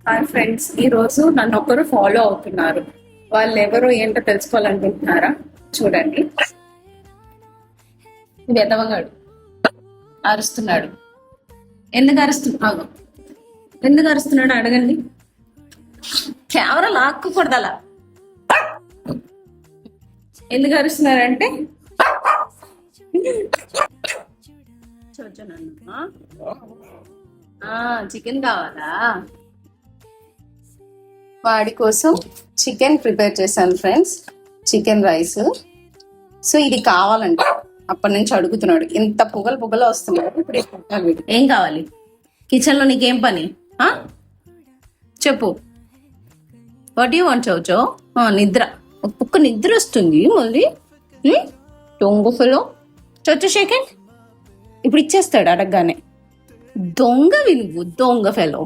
Hi friends, ఈ రోజు నన్ను ఒకరు ఫాలో అవుతున్నారు. వాళ్ళు ఎవరో ఏంటో తెలుసుకోవాలనుకుంటున్నారా? చూడండి. వెదవగాడు అరుస్తున్నాడు. ఎందుకు అరుస్తున్నాడు అడగండి. కెమెరా లాక్కకూడదు అలా. ఎందుకు అరుస్తున్నారంటే చికెన్ కావాలా? వాడి కోసం చికెన్ ప్రిపేర్ చేశాను ఫ్రెండ్స్, చికెన్ రైస్. సో ఇది కావాలంట, అప్పటి నుంచి అడుగుతున్నాడు. ఇంత పొగలు వస్తున్నాడు. ఇప్పుడు ఏం కావాలి? కిచెన్ లో నీకేం పని? చెప్పు. What you want? చౌచో నిద్ర. ఒక పుక్క నిద్ర వస్తుంది మళ్ళీ. దొంగ ఫెలో. చౌచో సెకండ్ ఇప్పుడు ఇచ్చేస్తాడు అడగగానే. దొంగ వినువు, దొంగ ఫెలో.